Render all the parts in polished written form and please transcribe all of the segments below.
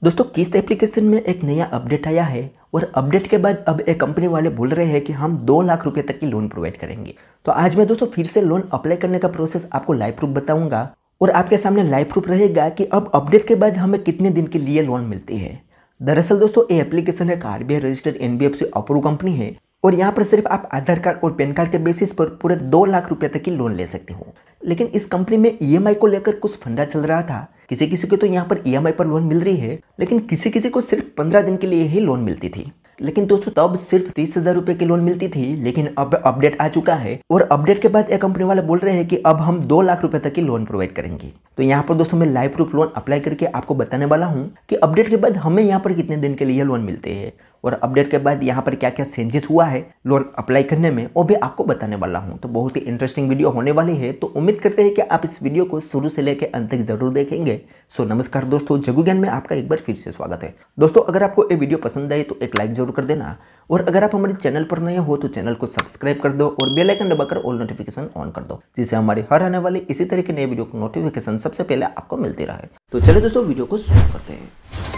दोस्तों किस्त एप्लीकेशन में एक नया अपडेट आया है और अपडेट के बाद अब एक कंपनी वाले बोल रहे हैं कि हम 2 लाख रुपए तक की लोन प्रोवाइड करेंगे। तो आज मैं दोस्तों फिर से लोन अप्लाई करने का प्रोसेस आपको लाइव प्रूफ बताऊंगा और आपके सामने लाइव प्रूफ रहेगा कि अब अपडेट के बाद हमें कितने दिन के लिए लोन मिलती है। दरअसल दोस्तों ये एप्लीकेशन एक RBI registered NBFC approve company है और यहाँ पर सिर्फ आप आधार कार्ड और पैन कार्ड के बेसिस पर पूरे 2 लाख रुपए तक की लोन ले सकते हो। लेकिन इस कंपनी में ईएमआई को लेकर कुछ फंडा चल रहा था। किसी किसी को तो यहाँ पर ईएमआई पर लोन मिल रही है, लेकिन किसी किसी को सिर्फ 15 दिन के लिए ही लोन मिलती थी। लेकिन दोस्तों तब सिर्फ 30,000 रुपए की लोन मिलती थी, लेकिन अब अपडेट आ चुका है और अपडेट के बाद एक कंपनी वाले बोल रहे हैं कि अब हम 2 लाख रुपए तक की लोन प्रोवाइड करेंगे। तो यहाँ पर दोस्तों मैं लाइव प्रूफ लोन अप्लाई करके आपको बताने वाला हूँ कि अपडेट के बाद हमें यहाँ पर कितने दिन के लिए लोन मिलते हैं और अपडेट के बाद यहाँ पर क्या क्या चेंजेस हुआ है लोन अप्लाई करने में, वो भी आपको बताने वाला हूँ। तो बहुत ही इंटरेस्टिंग वीडियो होने वाली है, तो उम्मीद करते हैं कि आप इस वीडियो को शुरू से लेकर अंत तक जरूर देखेंगे। सो नमस्कार दोस्तों, जगू ज्ञान में आपका एक बार फिर से स्वागत है। दोस्तों अगर आपको ये वीडियो पसंद आए तो एक लाइक जरूर कर देना और अगर आप हमारे चैनल पर नए हो तो चैनल को सब्सक्राइब कर दो और बेल आइकन दबाकर ऑल नोटिफिकेशन ऑन कर दो, जिससे हमारी हर आने वाली इसी तरह के नए वीडियो को नोटिफिकेशन सबसे पहले आपको मिलती रहे। तो चलिए दोस्तों वीडियो को शुरू करते हैं।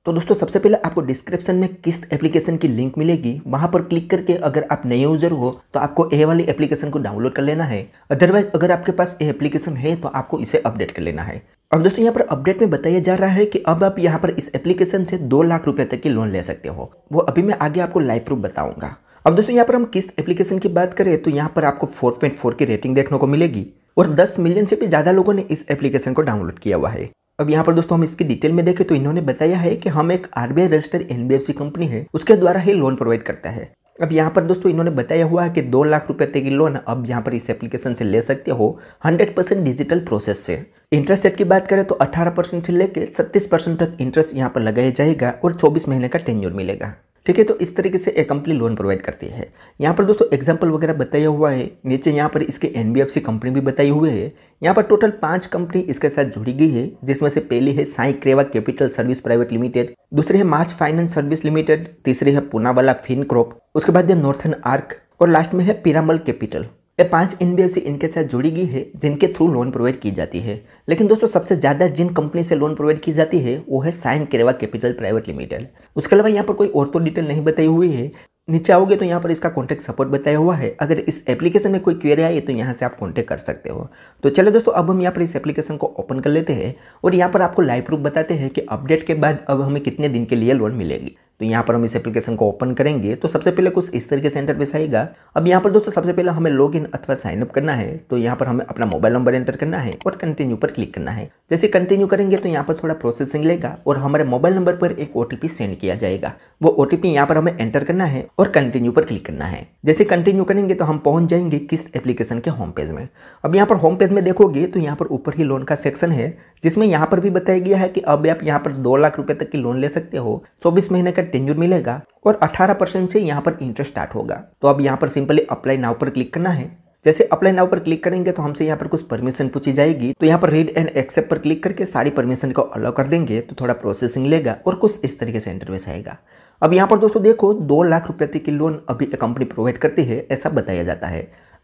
तो दोस्तों सबसे पहले आपको डिस्क्रिप्शन में किस्त एप्लीकेशन की लिंक मिलेगी, वहां पर क्लिक करके अगर आप नए यूजर हो तो आपको ये वाली एप्लीकेशन को डाउनलोड कर लेना है। अदरवाइज अगर आपके पास ये एप्लीकेशन है तो आपको इसे अपडेट कर लेना है। अब दोस्तों यहाँ पर अपडेट में बताया जा रहा है कि अब आप यहाँ पर इस एप्लीकेशन से 2 लाख रुपए तक की लोन ले सकते हो। वो अभी मैं आगे आपको लाइव प्रूफ बताऊंगा। अब दोस्तों यहाँ पर हम किस्त एप्लीकेशन की बात करें तो यहाँ पर आपको 4.4 की रेटिंग देखने को मिलेगी और 10 मिलियन से भी ज्यादा लोगों ने इस एप्लीकेशन को डाउनलोड किया हुआ है। अब यहाँ पर दोस्तों हम इसकी डिटेल में देखें तो इन्होंने बताया है कि हम एक आरबीआई रजिस्टर्ड एनबीएफसी कंपनी है, उसके द्वारा ही लोन प्रोवाइड करता है। अब यहाँ पर दोस्तों इन्होंने बताया हुआ है कि 2 लाख रुपए तक की लोन अब यहाँ पर इस एप्लीकेशन से ले सकते हो 100% डिजिटल प्रोसेस से। इंटरेस्ट रेट की बात करें तो 18% से लेकर 36% तक इंटरेस्ट यहाँ पर लगाया जाएगा और 24 महीने का टेन्योर मिलेगा। ठीक है, तो इस तरीके से एक कंपनी लोन प्रोवाइड करती है। यहाँ पर दोस्तों एग्जांपल वगैरह बताया हुआ है, नीचे यहाँ पर इसके एनबीएफसी कंपनी भी बताई हुई है। यहाँ पर टोटल 5 कंपनी इसके साथ जुड़ी गई है, जिसमें से पहली है साई क्रेवा कैपिटल सर्विस प्राइवेट लिमिटेड, दूसरी है मार्च फाइनेंस सर्विस लिमिटेड, तीसरी है पूनावाला फिनक्रॉप, उसके बाद है नॉर्थन आर्क और लास्ट में है पिरामल कैपिटल। ये 5 एनबीएफसी इनके साथ जुड़ी गई है जिनके थ्रू लोन प्रोवाइड की जाती है। लेकिन दोस्तों सबसे ज्यादा जिन कंपनी से लोन प्रोवाइड की जाती है वो है साइन क्रेवा कैपिटल प्राइवेट लिमिटेड। उसके अलावा यहाँ पर कोई और तो डिटेल नहीं बताई हुई है। नीचे आओगे तो यहाँ पर इसका कॉन्टैक्ट सपोर्ट बताया हुआ है, अगर इस एप्लीकेशन में कोई क्वेरी आई तो यहाँ से आप कॉन्टैक्ट कर सकते हो। तो चलो दोस्तों अब हम यहाँ पर इस एप्लीकेशन को ओपन कर लेते हैं और यहाँ पर आपको लाइव प्रूफ बताते हैं कि अपडेट के बाद अब हमें कितने दिन के लिए लोन मिलेगी। तो यहाँ पर हम इस एप्लीकेशन को ओपन करेंगे तो सबसे पहले कुछ इस तरीके से इंटरफेस आएगा। अब यहाँ पर दोस्तों सबसे पहले हमें लॉगिन अथवा साइन अप करना है, तो यहाँ पर हमें अपना मोबाइल नंबर एंटर करना है और कंटिन्यू पर क्लिक करना है। जैसे कंटिन्यू करेंगे तो यहाँ पर थोड़ा प्रोसेसिंग लेगा और हमारे मोबाइल नंबर पर एक ओटीपी सेंड किया जाएगा। वो ओटीपी यहाँ पर हमें एंटर करना है और कंटिन्यू पर क्लिक करना है। जैसे कंटिन्यू करेंगे तो हम पहुंच जाएंगे किस्त एप्लीकेशन के होम पेज में। अब यहाँ पर होम पेज में देखोगे तो यहाँ पर ऊपर ही लोन का सेक्शन है, जिसमें यहाँ पर भी बताया गया है कि अब आप यहाँ पर 2 लाख रुपए तक की लोन ले सकते हो, 24 महीने का टेन्योर मिलेगा और 18% से यहाँ पर इंटरेस्ट स्टार्ट होगा। तो अब यहाँ पर सिंपली अप्लाई नाउ पर क्लिक करना है। जैसे अप्लाई नाउ पर क्लिक करेंगे तो हमसे यहाँ पर कुछ परमिशन पूछी जाएगी, तो यहाँ पर रीड एंड एक्सेप्ट पर क्लिक करके सारी परमिशन को अलाउ कर देंगे तो थोड़ा प्रोसेसिंग लेगा और कुछ इस तरीके से इंटरफेस आएगा। अब यहाँ पर दोस्तों देखो 2 लाख रुपए तक की लोन अभी कंपनी प्रोवाइड करती है, ऐसा बताया जाता है।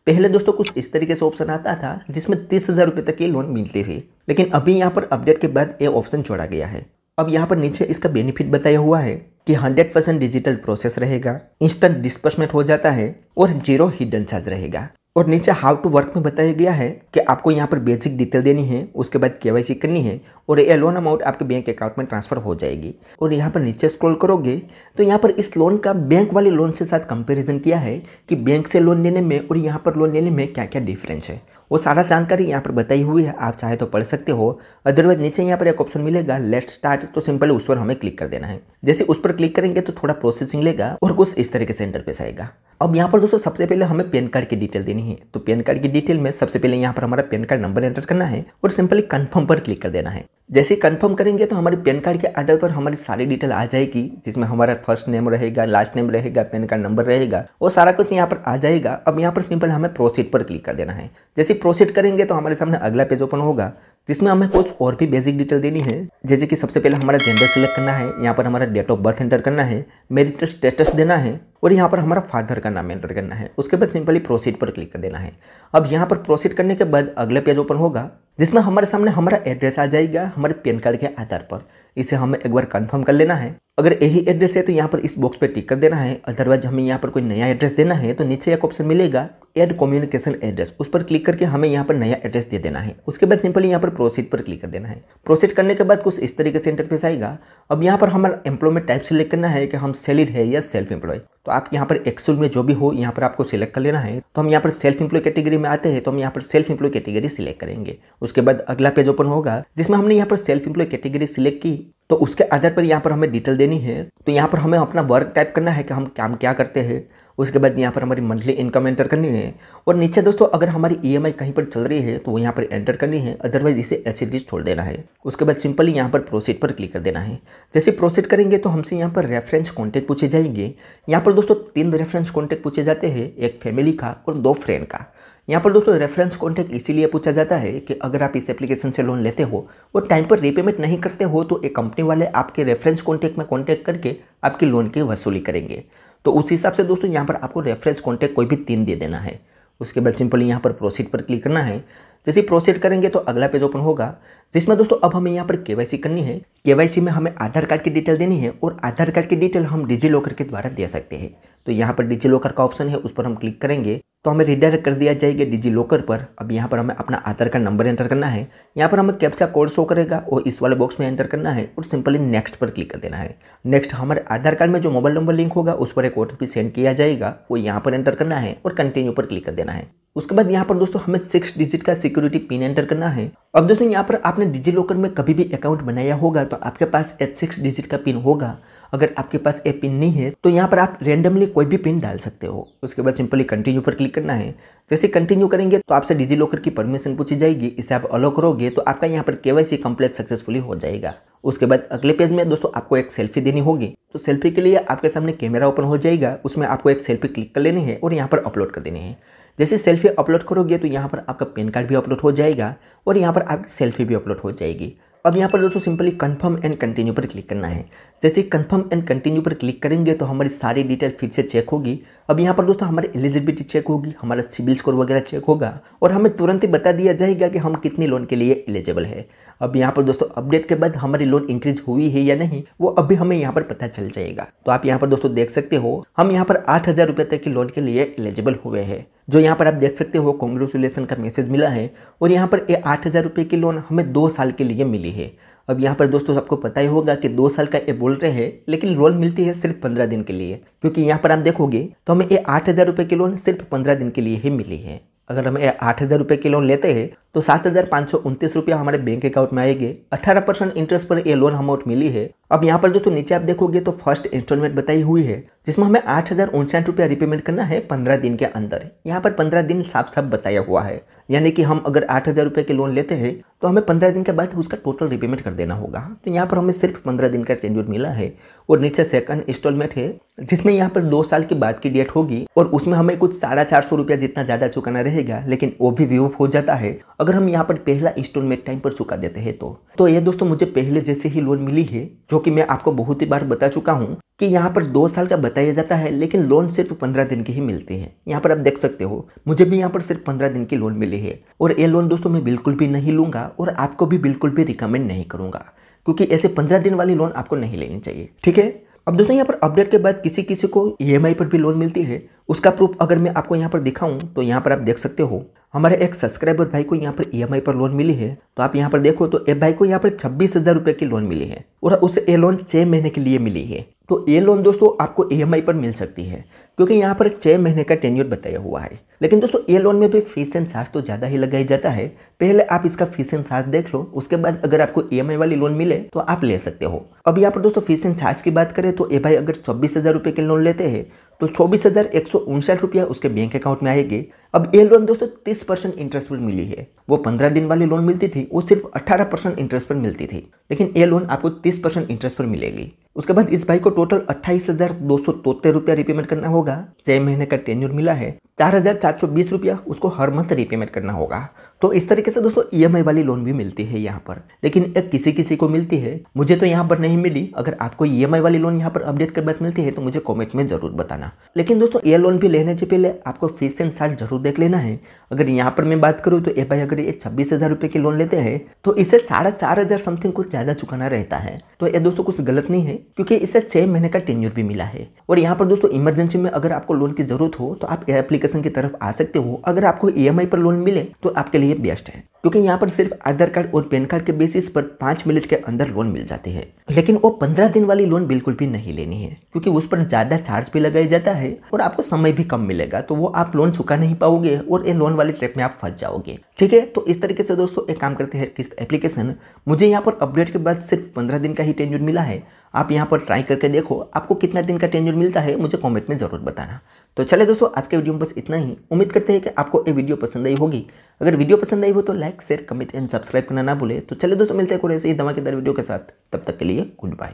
पहले दोस्तों कुछ इस तरीके से ऑप्शन आता था जिसमें 30,000 रुपए तक की लोन मिलती थी, लेकिन अभी यहाँ पर अपडेट के बाद ये ऑप्शन जोड़ा गया है। अब यहाँ पर नीचे इसका बेनिफिट बताया हुआ है कि 100% डिजिटल प्रोसेस रहेगा, इंस्टेंट डिस्बर्समेंट हो जाता है और 0 हिडन चार्ज रहेगा। और नीचे हाउ टू वर्क में बताया गया है कि आपको यहाँ पर बेसिक डिटेल देनी है, उसके बाद केवाईसी करनी है और ये लोन अमाउंट आपके बैंक अकाउंट में ट्रांसफर हो जाएगी। और यहाँ पर नीचे स्क्रॉल करोगे तो यहाँ पर इस लोन का बैंक वाली लोन से साथ कंपैरिजन किया है कि बैंक से लोन लेने में और यहाँ पर लोन लेने में क्या क्या डिफरेंस है। वो सारा जानकारी यहाँ पर बताई हुई है, आप चाहे तो पढ़ सकते हो। अदरवाइज नीचे यहाँ पर एक ऑप्शन मिलेगा लेट्स स्टार्ट, तो सिंपली उस पर हमें क्लिक कर देना है। जैसे उस पर क्लिक करेंगे तो थोड़ा प्रोसेसिंग लेगा और कुछ इस तरीके से इंटरफेस आएगा। अब यहाँ पर दोस्तों सबसे पहले हमें पैन कार्ड की डिटेल देनी है, तो पैन कार्ड की डिटेल में सबसे पहले यहाँ पर हमारा पैन कार्ड नंबर एंटर करना है और सिंपली कंफर्म पर क्लिक कर देना है। जैसे कंफर्म करेंगे तो हमारे पैन कार्ड के आधार पर हमारी सारी डिटेल आ जाएगी, जिसमें हमारा फर्स्ट नेम रहेगा, लास्ट नेम रहेगा, पैन कार्ड नंबर रहेगा, वो सारा कुछ यहाँ पर आ जाएगा। अब यहाँ पर सिंपल हमें प्रोसीड पर क्लिक कर देना है। जैसे प्रोसीड करेंगे तो हमारे सामने अगला पेज ओपन होगा, जिसमें हमें कुछ और भी बेसिक डिटेल देनी है, जैसे कि सबसे पहले हमारा जेंडर सिलेक्ट करना है, यहाँ पर हमारा डेट ऑफ बर्थ एंटर करना है, मैरिटल स्टेटस देना है और यहाँ पर हमारा फादर का नाम एंटर करना है। उसके बाद सिंपली प्रोसीड पर क्लिक कर देना है। अब यहाँ पर प्रोसीड करने के बाद अगला पेज ओपन होगा, जिसमें हमारे सामने हमारा एड्रेस आ जाएगा हमारे पैन कार्ड के आधार पर। इसे हमें एक बार कंफर्म कर लेना है। अगर यही एड्रेस है तो यहाँ पर इस बॉक्स पे टिक कर देना है। अदरवाइज हमें यहाँ पर कोई नया एड्रेस देना है तो नीचे एक ऑप्शन मिलेगा ऐड कम्युनिकेशन एड्रेस, उस पर क्लिक करके हमें यहाँ पर नया एड्रेस दे देना है। उसके बाद सिंपली यहाँ पर प्रोसीड पर क्लिक कर देना है। प्रोसीड करने के बाद कुछ इस तरीके से इंटरफेस आएगा। अब यहाँ पर हमारा एम्प्लॉयमेंट टाइप सिलेक्ट करना है कि हम सैलरीड है या सेल्फ एम्प्लॉय। तो आप यहाँ पर एक्चुअल में जो भी हो यहाँ पर आपको सिलेक्ट कर लेना है। तो हम यहाँ पर सेल्फ एम्प्लॉय कैटेगरी में आते हैं तो हम यहाँ पर सेल्फ एम्प्लॉय कैटेगरी सिलेक्ट करेंगे। उसके बाद अगला पेज ओपन होगा, जिसमें हमने यहाँ पर सेल्फ एम्प्लॉय कैटेगरी सिलेक्ट की। तो उसके आधार पर यहाँ पर हमें डिटेल देनी है। तो यहाँ पर हमें अपना वर्क टाइप करना है कि हम काम क्या करते हैं। उसके बाद यहाँ पर हमारी मंथली इनकम एंटर करनी है और नीचे दोस्तों अगर हमारी ईएमआई कहीं पर चल रही है तो वो यहाँ पर एंटर करनी है, अदरवाइज इसे ऐसे ही छोड़ देना है। उसके बाद सिंपली यहाँ पर प्रोसीड पर क्लिक कर देना है। जैसे प्रोसीड करेंगे तो हमसे यहाँ पर रेफरेंस कॉन्टैक्ट पूछे जाएंगे। यहाँ पर दोस्तों 3 रेफरेंस कॉन्टैक्ट पूछे जाते हैं, एक फैमिली का और 2 फ्रेंड का। यहाँ पर दोस्तों रेफरेंस कॉन्टैक्ट इसीलिए पूछा जाता है कि अगर आप इस एप्लीकेशन से लोन लेते हो और टाइम पर रीपेमेंट नहीं करते हो तो एक कंपनी वाले आपके रेफरेंस कॉन्टैक्ट में कॉन्टैक्ट करके आपके लोन की वसूली करेंगे। तो उस हिसाब से दोस्तों यहाँ पर आपको रेफरेंस कॉन्टैक्ट कोई भी 3 दे देना है। उसके बाद सिंपली यहाँ पर प्रोसीड पर क्लिक करना है। जैसे प्रोसीड करेंगे तो अगला पेज ओपन होगा, जिसमें दोस्तों अब हमें यहाँ पर केवाईसी करनी है। केवाईसी में हमें आधार कार्ड की डिटेल देनी है और आधार कार्ड की डिटेल हम डिजी लॉकर के द्वारा दे सकते हैं। तो यहाँ पर डिजी लॉकर का ऑप्शन है, उस पर हम क्लिक करेंगे तो हमें रिडायरेक्ट कर दिया जाएगा डिजी लॉकर पर। अब यहाँ पर हमें अपना आधार कार्ड नंबर एंटर करना है। यहाँ पर हमें कैप्चा कोड शो करेगा और इस वाले बॉक्स में एंटर करना है और सिंपली नेक्स्ट पर क्लिक कर देना है। नेक्स्ट हमारे आधार कार्ड में जो मोबाइल नंबर लिंक होगा उस पर एक ओटीपी सेंड किया जाएगा, वो यहाँ पर एंटर करना है और कंटिन्यू पर क्लिक कर देना है। उसके बाद यहाँ पर दोस्तों हमें 6 डिजिट का सिक्योरिटी पिन एंटर करना है। अब दोस्तों यहाँ पर आपने डिजी लॉकर में कभी भी अकाउंट बनाया होगा तो आपके पास 6 डिजिट का पिन होगा। अगर आपके पास ये पिन नहीं है तो यहाँ पर आप रेंडमली कोई भी पिन डाल सकते हो। उसके बाद सिंपली कंटिन्यू पर क्लिक करना है। जैसे कंटिन्यू करेंगे तो आपसे डिजी लॉकर की परमिशन पूछी जाएगी, इसे आप अलो करोगे तो आपका यहाँ पर केवाईसी कंप्लीट सक्सेसफुली हो जाएगा। उसके बाद अगले पेज में दोस्तों आपको एक सेल्फी देनी होगी। तो सेल्फी के लिए आपके सामने कैमरा ओपन हो जाएगा, उसमें आपको एक सेल्फी क्लिक कर लेनी है और यहाँ पर अपलोड कर देनी है। जैसे सेल्फी अपलोड करोगे तो यहाँ पर आपका पैन कार्ड भी अपलोड हो जाएगा और यहाँ पर आपकी सेल्फी भी अपलोड हो जाएगी। अब यहाँ पर दोस्तों सिंपली कंफर्म एंड कंटिन्यू पर क्लिक करना है। जैसे कंफर्म एंड कंटिन्यू पर क्लिक करेंगे तो हमारी सारी डिटेल फिर से चेक होगी। अब यहाँ पर दोस्तों हमारी एलिजिबिलिटी चेक होगी, हमारा सिबिल स्कोर वगैरह चेक होगा और हमें तुरंत ही बता दिया जाएगा कि हम कितनी लोन के लिए एलिजिबल है। अब यहाँ पर दोस्तों अपडेट के बाद हमारी लोन इंक्रीज हुई है या नहीं वो अभी हमें यहाँ पर पता चल जाएगा। तो आप यहाँ पर दोस्तों देख सकते हो हम यहाँ पर 8,000 रुपये तक की लोन के लिए एलिजिबल हुए हैं। जो यहाँ पर आप देख सकते हो कांग्रेचुलेसन का मैसेज मिला है और यहाँ पर ये 8,000 रुपये की लोन हमें 2 साल के लिए मिली है। अब यहाँ पर दोस्तों आपको पता ही होगा कि 2 साल का ये बोल रहे हैं, लेकिन लोन मिलती है सिर्फ 15 दिन के लिए, क्योंकि यहाँ पर आप देखोगे तो हमें ये 8,000 रुपये की लोन सिर्फ 15 दिन के लिए ही मिली है। अगर हम 8,000 रुपये की लोन लेते हैं तो 7,529 रुपया हमारे बैंक अकाउंट में आएंगे। 18% इंटरेस्ट पर ये लोन अमाउंट मिली है। अब यहाँ पर दोस्तों नीचे आप देखोगे तो फर्स्ट इंस्टॉलमेंट बताई हुई है, जिसमें हमें 8,059 रुपया रिपेमेंट करना है 15 दिन के अंदर। यहाँ पर 15 दिन साफ साफ बताया हुआ है, यानी कि हम अगर 8,000 रुपये की लोन लेते हैं तो हमें 15 दिन के बाद उसका टोटल रिपेमेंट कर देना होगा। तो यहाँ पर हमें सिर्फ 15 दिन का टेन्योर मिला है और नीचे सेकंड इंस्टॉलमेंट है, जिसमें यहाँ पर 2 साल के बाद की डेट होगी और उसमें हमें कुछ 450 रुपया जितना ज़्यादा चुकाना रहेगा, लेकिन वो भी विवूफ हो जाता है अगर हम यहाँ पर पहला इंस्टॉलमेंट टाइम पर चुका देते हैं। तो ये दोस्तों मुझे पहले जैसे ही लोन मिली है, जो कि मैं आपको बहुत ही बार बता चुका हूँ कि यहाँ पर 2 साल का बताया जाता है, लेकिन लोन सिर्फ 15 दिन की ही मिलती है। यहाँ पर आप देख सकते हो मुझे भी यहाँ पर सिर्फ 15 दिन की लोन मिली है और ये लोन दोस्तों मैं बिल्कुल भी नहीं लूँगा और आपको भी बिल्कुल भी रिकमेंड नहीं करूँगा, क्योंकि ऐसे 15 दिन वाली लोन आपको नहीं लेनी चाहिए। ठीक है। अब दोस्तों यहाँ पर अपडेट के बाद किसी किसी को ईएमआई पर भी लोन मिलती है। उसका प्रूफ अगर मैं आपको यहाँ पर दिखाऊं तो यहाँ पर आप देख सकते हो हमारे एक सब्सक्राइबर भाई को यहाँ पर ईएमआई पर लोन मिली है। तो आप यहाँ पर देखो तो ए भाई को यहाँ पर 26,000 रुपये की लोन मिली है और उसे ये लोन 6 महीने के लिए मिली है। तो ये लोन दोस्तों आपको ईएमआई पर मिल सकती है, क्योंकि यहाँ पर 6 महीने का टेन्योर बताया हुआ है। लेकिन दोस्तों ये लोन में भी फीस एंड चार्ज तो ज़्यादा ही लगाया जाता है। पहले आप इसका फीस एंड चार्ज देख लो, उसके बाद अगर आपको ईएमआई वाली लोन मिले तो आप ले सकते हो। अब यहाँ पर दोस्तों फीस एंड चार्ज की बात करें तो ए भाई अगर 24,000 रुपये की लोन लेते हैं तो 24,159 रुपया उसके बैंक अकाउंट में आएंगे। अब ये लोन दोस्तों 30% इंटरेस्ट पर मिली है। वो 15 दिन वाली लोन मिलती थी, वो सिर्फ 18% इंटरेस्ट पर मिलती थी, लेकिन ये लोन आपको 30% इंटरेस्ट पर मिलेगी। उसके बाद इस भाई को टोटल 28,273 रुपया रिपेमेंट करना होगा। 6 महीने का टेन्योर मिला है। 4,420 रुपया उसको हर मंथ रीपेमेंट करना होगा। तो इस तरीके से दोस्तों ईएमआई वाली लोन भी मिलती है यहाँ पर, लेकिन एक किसी किसी को मिलती है, मुझे तो यहाँ पर नहीं मिली। अगर आपको ईएमआई वाली लोन यहाँ पर अपडेट के बाद मिलती है तो मुझे कमेंट में जरूर बताना। लेकिन दोस्तों ये लोन भी लेने से पहले आपको फीस एंड चार्ज जरूर देख लेना है। अगर यहाँ पर मैं बात करूँ तो ये भाई अगर ये 26,000 रुपये की लोन लेते हैं तो इसे 4,500 समथिंग कुछ ज़्यादा चुकाना रहता है। तो ये दोस्तों कुछ गलत नहीं है, क्योंकि इसे 6 महीने का टेन्योर भी मिला है। और यहाँ पर दोस्तों इमरजेंसी में अगर आपको लोन की जरूरत हो तो आप एप्लीकेशन की तरफ आ सकते हो। अगर आपको ईएमआई पर लोन मिले तो आपके लिए बेस्ट है, क्योंकि यहाँ पर सिर्फ आधार कार्ड और पैन कार्ड के बेसिस पर 5 मिनट के अंदर लोन मिल जाती है। लेकिन वो 15 दिन वाली लोन बिल्कुल भी नहीं लेनी है, क्योंकि उस पर ज़्यादा चार्ज भी लगाया जाता है और आपको समय भी कम मिलेगा, तो वो आप लोन चुका नहीं पाओगे और ये लोन वाली ट्रैप में आप फंस जाओगे। ठीक है, तो इस तरीके से दोस्तों एक काम करते हैं किस्त एप्लीकेशन। मुझे यहाँ पर अपडेट के बाद सिर्फ 15 दिन का ही टेन्योर मिला है। आप यहाँ पर ट्राई करके देखो, आपको कितना दिन का टेन्योर मिलता है मुझे कमेंट में जरूर बताना। तो चले दोस्तों, आज के वीडियो में बस इतना ही। उम्मीद करते हैं कि आपको ये वीडियो पसंद आई होगी। अगर वीडियो पसंद आई हो तो like, share, comment and subscribe करना ना भूले। तो चले दोस्तों, मिलते हैं कोई ऐसे ही धमाकेदार वीडियो के साथ। तब तक के लिए गुड बाय।